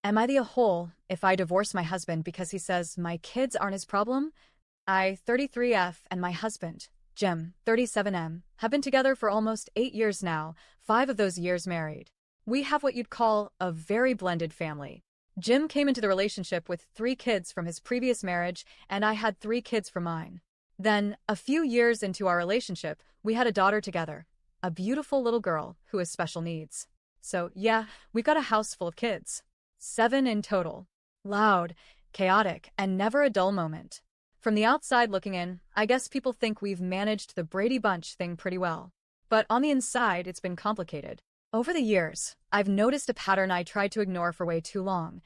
Am I the a-hole if I divorce my husband because he says my kids aren't his problem? I, 33F, and my husband, Jim, 37M, have been together for almost 8 years now, 5 of those years married. We have what you'd call a very blended family. Jim came into the relationship with 3 kids from his previous marriage, and I had 3 kids from mine. Then, a few years into our relationship, we had a daughter together, a beautiful little girl who has special needs. So, yeah, we got a house full of kids. 7 in total. Loud, chaotic, and never a dull moment. From the outside looking in, I guess people think we've managed the Brady Bunch thing pretty well. But on the inside, it's been complicated. Over the years, I've noticed a pattern I tried to ignore for way too long.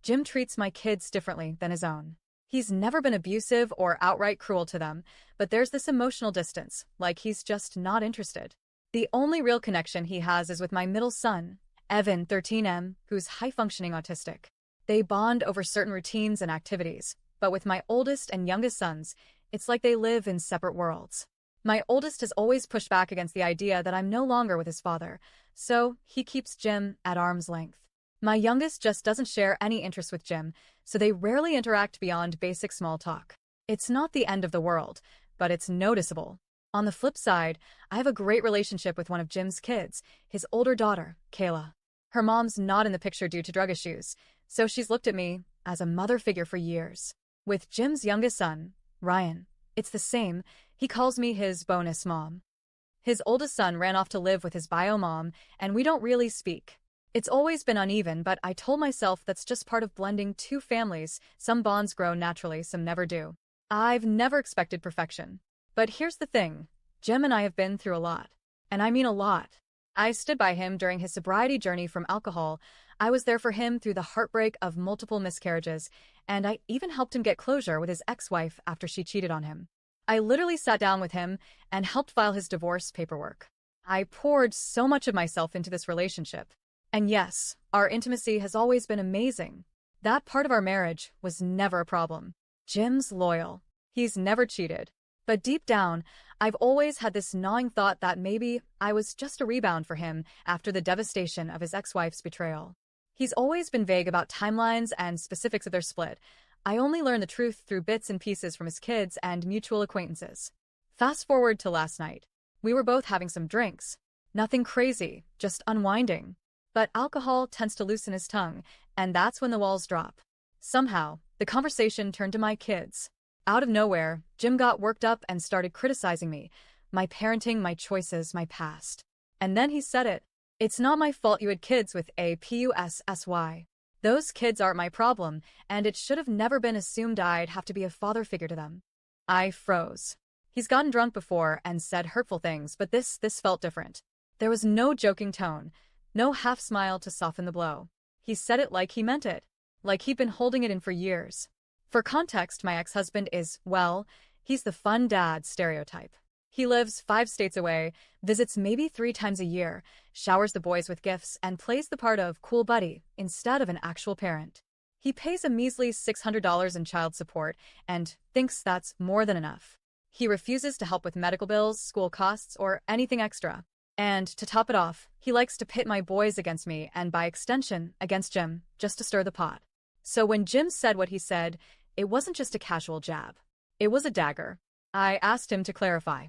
Jim treats my kids differently than his own. He's never been abusive or outright cruel to them, but there's this emotional distance, like he's just not interested. The only real connection he has is with my middle son, Evan, 13M, who's high-functioning autistic. They bond over certain routines and activities, but with my oldest and youngest sons, it's like they live in separate worlds. My oldest has always pushed back against the idea that I'm no longer with his father, so he keeps Jim at arm's length. My youngest just doesn't share any interest with Jim, so they rarely interact beyond basic small talk. It's not the end of the world, but it's noticeable. On the flip side, I have a great relationship with one of Jim's kids, his older daughter, Kayla. Her mom's not in the picture due to drug issues, so she's looked at me as a mother figure for years. With Jim's youngest son, Ryan, it's the same. He calls me his bonus mom. His oldest son ran off to live with his bio mom, and we don't really speak. It's always been uneven, but I told myself that's just part of blending 2 families. Some bonds grow naturally, some never do. I've never expected perfection. But here's the thing, Jim and I have been through a lot. And I mean a lot. I stood by him during his sobriety journey from alcohol. I was there for him through the heartbreak of multiple miscarriages, and I even helped him get closure with his ex-wife after she cheated on him. I literally sat down with him and helped file his divorce paperwork. I poured so much of myself into this relationship. And yes, our intimacy has always been amazing. That part of our marriage was never a problem. Jim's loyal. He's never cheated. But deep down, I've always had this gnawing thought that maybe I was just a rebound for him after the devastation of his ex-wife's betrayal. He's always been vague about timelines and specifics of their split. I only learned the truth through bits and pieces from his kids and mutual acquaintances. Fast forward to last night. We were both having some drinks. Nothing crazy, just unwinding. But alcohol tends to loosen his tongue, and that's when the walls drop. Somehow, the conversation turned to my kids. Out of nowhere, Jim got worked up and started criticizing me, my parenting, my choices, my past. And then he said it. It's not my fault you had kids with a PUSSY. Those kids aren't my problem, and it should have never been assumed I'd have to be a father figure to them. I froze. He's gotten drunk before and said hurtful things, but this felt different. There was no joking tone, no half smile to soften the blow. He said it like he meant it, like he'd been holding it in for years. For context, my ex-husband is, well, he's the fun dad stereotype. He lives 5 states away, visits maybe 3 times a year, showers the boys with gifts, and plays the part of cool buddy instead of an actual parent. He pays a measly $600 in child support and thinks that's more than enough. He refuses to help with medical bills, school costs, or anything extra. And to top it off, he likes to pit my boys against me and by extension, against Jim, just to stir the pot. So when Jim said what he said, it wasn't just a casual jab. It was a dagger. I asked him to clarify.